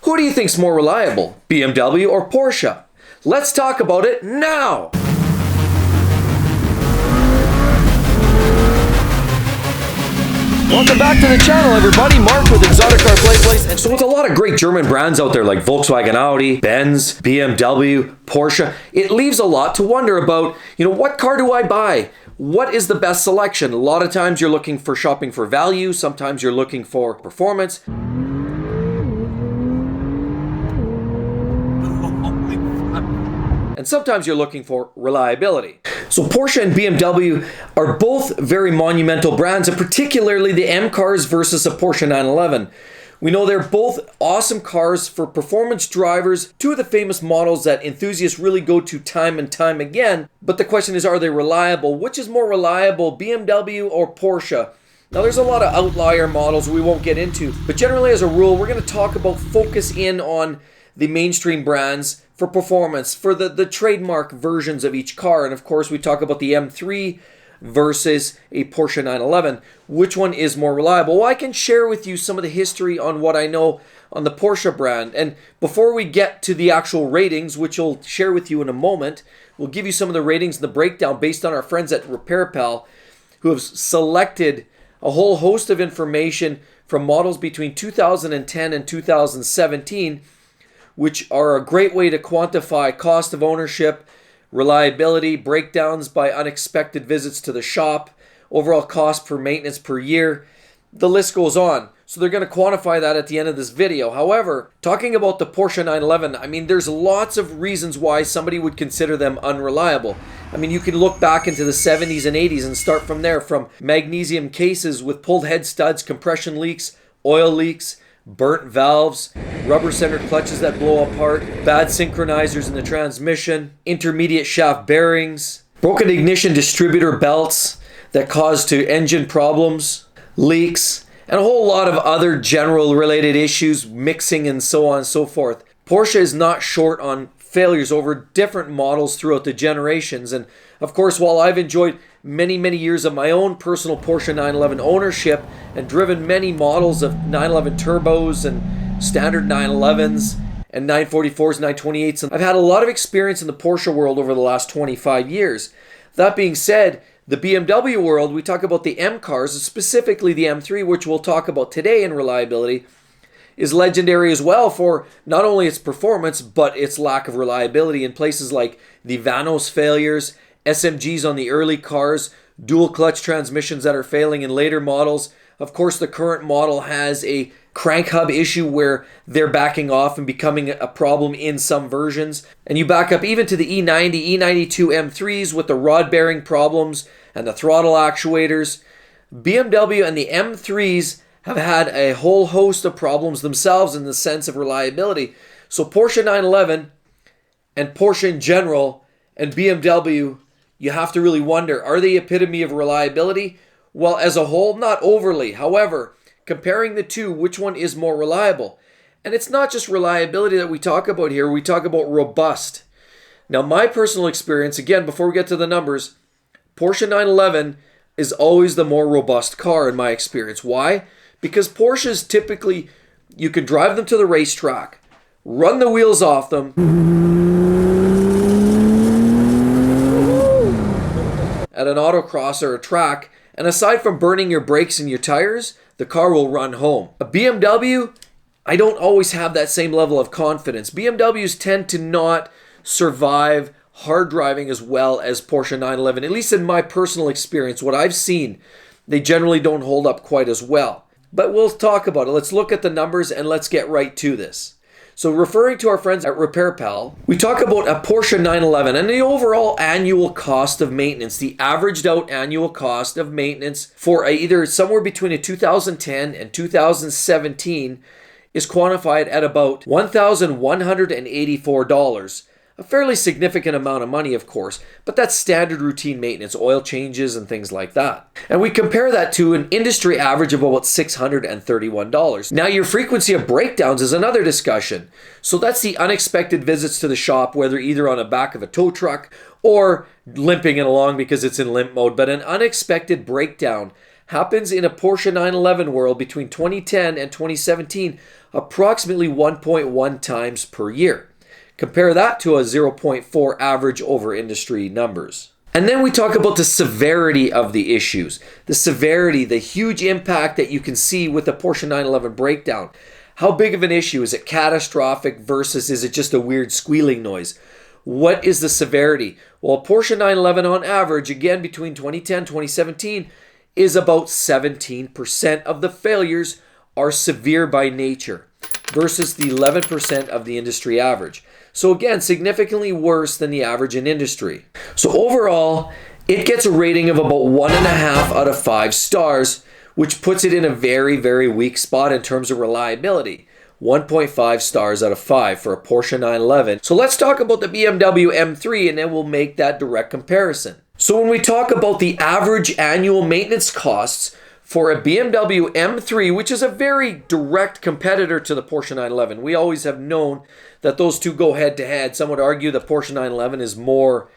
Who do you think's more reliable, BMW or Porsche? Let's talk about it now! Welcome back to the channel, everybody. Mark with exoticcarplayplace. And so with a lot of great German brands out there like Volkswagen, Audi, Benz, BMW, Porsche, it leaves a lot to wonder about, what car do I buy? What is the best selection? A lot of times you're looking for shopping for value. Sometimes you're looking for performance. And sometimes you're looking for reliability. So Porsche and BMW are both very monumental brands, and particularly the M cars versus a Porsche 911. We know they're both awesome cars for performance drivers, two of the famous models that enthusiasts really go to time and time again. But the question is, are they reliable? Which is more reliable, BMW or Porsche? Now there's a lot of outlier models we won't get into, but generally as a rule, we're going to talk about focus in on the mainstream brands for performance, for the trademark versions of each car. And of course, we talk about the M3 versus a Porsche 911. Which one is more reliable? Well, I can share with you some of the history on what I know on the Porsche brand. And before we get to the actual ratings, which I'll share with you in a moment, we'll give you some of the ratings and the breakdown based on our friends at RepairPal, who have selected a whole host of information from models between 2010 and 2017, which are a great way to quantify cost of ownership, reliability, breakdowns by unexpected visits to the shop, overall cost per maintenance per year. The list goes on. So they're going to quantify that at the end of this video. However, talking about the Porsche 911, there's lots of reasons why somebody would consider them unreliable. You can look back into the 70s and 80s and start from there, from magnesium cases with pulled head studs, compression leaks, oil leaks, burnt valves, rubber-centered clutches that blow apart, bad synchronizers in the transmission, intermediate shaft bearings, broken ignition distributor belts that cause to engine problems, leaks, and a whole lot of other general related issues, mixing and so on and so forth. Porsche is not short on failures over different models throughout the generations. And of course, while I've enjoyed many years of my own personal Porsche 911 ownership and driven many models of 911 turbos and standard 911s and 944s, 928s, and I've had a lot of experience in the Porsche world over the last 25 years. That being said, the BMW world, we talk about the M cars, specifically the M3, which we'll talk about today in reliability, is legendary as well for not only its performance, but its lack of reliability in places like the Vanos failures, SMGs on the early cars, dual clutch transmissions that are failing in later models. Of course, the current model has a crank hub issue where they're backing off and becoming a problem in some versions. And you back up even to the E90, E92 M3s with the rod bearing problems and the throttle actuators. BMW and the M3s have had a whole host of problems themselves in the sense of reliability. So Porsche 911 and Porsche in general and BMW, you have to really wonder, are they epitome of reliability? Well, as a whole, not overly. However, comparing the two, which one is more reliable? And it's not just reliability that we talk about here, we talk about robust. Now, my personal experience, again, before we get to the numbers, Porsche 911 is always the more robust car in my experience. Why? Because Porsches typically, you can drive them to the racetrack, run the wheels off them, at an autocross or a track, and aside from burning your brakes and your tires, the car will run home. A BMW, I don't always have that same level of confidence. BMWs tend to not survive hard driving as well as Porsche 911, at least in my personal experience, what I've seen, they generally don't hold up quite as well. But we'll talk about it. Let's look at the numbers and let's get right to this. So referring to our friends at RepairPal, we talk about a Porsche 911 and the overall annual cost of maintenance, the averaged out annual cost of maintenance for either somewhere between a 2010 and 2017 is quantified at about $1,184. A fairly significant amount of money, of course, but that's standard routine maintenance, oil changes and things like that. And we compare that to an industry average of about $631. Now, your frequency of breakdowns is another discussion. So that's the unexpected visits to the shop, whether either on the back of a tow truck or limping it along because it's in limp mode. But an unexpected breakdown happens in a Porsche 911 world between 2010 and 2017 approximately 1.1 times per year. Compare that to a 0.4 average over industry numbers. And then we talk about the severity of the issues. The severity, the huge impact that you can see with the Porsche 911 breakdown. How big of an issue? Is it catastrophic versus is it just a weird squealing noise? What is the severity? Well, a Porsche 911 on average, again between 2010 and 2017, is about 17% of the failures are severe by nature versus the 11% of the industry average. So again, significantly worse than the average in industry. So overall, it gets a rating of about 1.5 out of 5 stars, which puts it in a very, very weak spot in terms of reliability. 1.5 stars out of 5 for a Porsche 911. So let's talk about the BMW M3 and then we'll make that direct comparison. So when we talk about the average annual maintenance costs for a BMW M3, which is a very direct competitor to the Porsche 911, we always have known that those two go head to head. Some would argue the Porsche 911 is more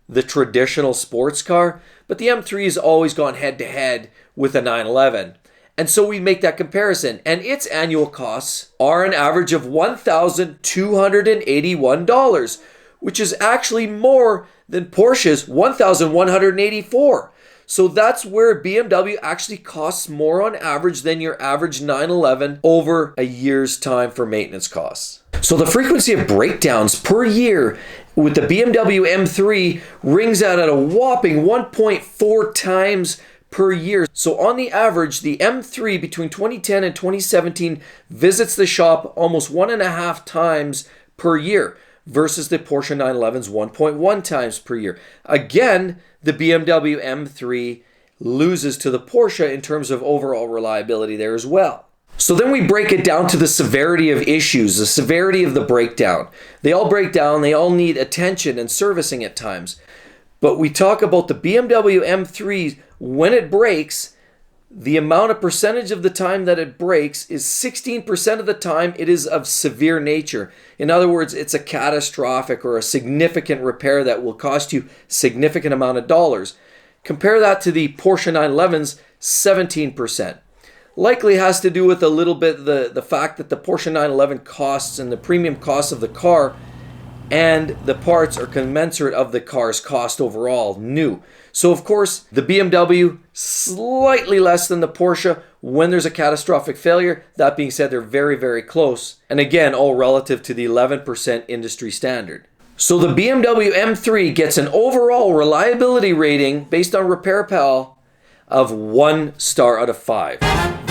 the traditional sports car, but the M3 has always gone head to head with a 911. And so we make that comparison, and its annual costs are an average of $1,281, which is actually more than Porsche's $1,184. So that's where BMW actually costs more on average than your average 911 over a year's time for maintenance costs. So the frequency of breakdowns per year with the BMW M3 rings out at a whopping 1.4 times per year. So on the average, the M3 between 2010 and 2017 visits the shop almost 1.5 times per year versus the Porsche 911's 1.1 times per year. Again, the BMW M3 loses to the Porsche in terms of overall reliability there as well. So then we break it down to the severity of issues, the severity of the breakdown. They all break down, they all need attention and servicing at times. But we talk about the BMW M3, when it breaks, the amount of percentage of the time that it breaks is 16% of the time it is of severe nature. In other words, it's a catastrophic or a significant repair that will cost you significant amount of dollars. Compare that to the Porsche 911's 17%. Likely has to do with a little bit the fact that the Porsche 911 costs and the premium cost of the car and the parts are commensurate of the car's cost overall, new. So of course, the BMW, slightly less than the Porsche when there's a catastrophic failure. That being said, they're very, very close. And again, all relative to the 11% industry standard. So the BMW M3 gets an overall reliability rating based on RepairPal of 1 star out of 5.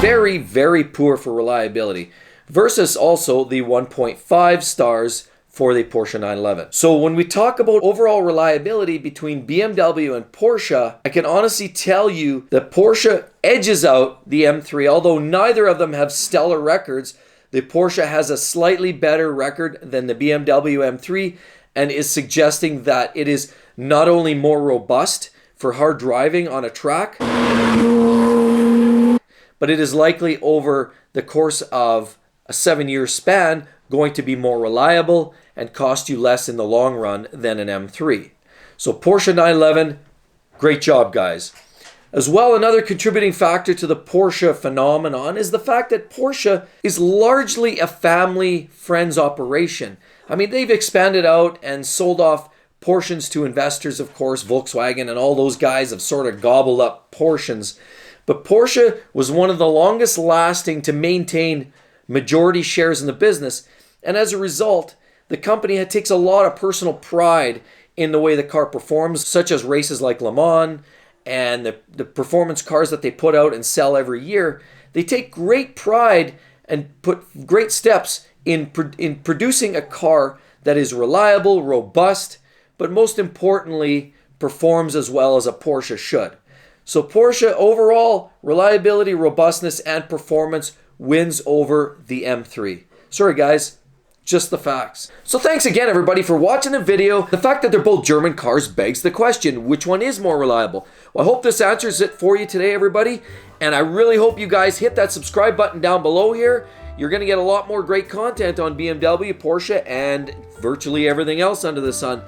Very, very poor for reliability. Versus also the 1.5 stars for the Porsche 911. So when we talk about overall reliability between BMW and Porsche, I can honestly tell you that Porsche edges out the M3. Although neither of them have stellar records, the Porsche has a slightly better record than the BMW M3 and is suggesting that it is not only more robust for hard driving on a track, but it is likely over the course of a 7-year span going to be more reliable and cost you less in the long run than an M3. So Porsche 911, great job, guys. As well, another contributing factor to the Porsche phenomenon is the fact that Porsche is largely a family friends operation. I mean, they've expanded out and sold off portions to investors, of course. Volkswagen and all those guys have sort of gobbled up portions. But Porsche was one of the longest lasting to maintain majority shares in the business. And as a result, the company takes a lot of personal pride in the way the car performs, such as races like Le Mans and the performance cars that they put out and sell every year. They take great pride and put great steps in producing a car that is reliable, robust, but most importantly, performs as well as a Porsche should. So Porsche overall, reliability, robustness, and performance wins over the M3. Sorry guys, just the facts. So thanks again everybody for watching the video. The fact that they're both German cars begs the question, which one is more reliable? Well, I hope this answers it for you today, everybody. And I really hope you guys hit that subscribe button down below here. You're going to get a lot more great content on BMW, Porsche, and virtually everything else under the sun.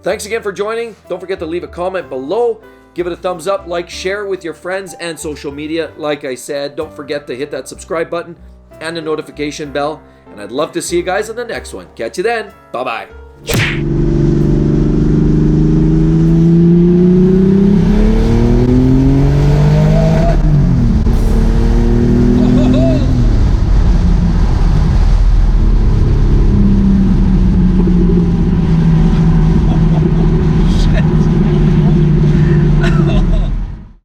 Thanks again for joining. Don't forget to leave a comment below. Give it a thumbs up, like, share with your friends and social media. Like I said, don't forget to hit that subscribe button and the notification bell. And I'd love to see you guys in the next one. Catch you then. Bye-bye.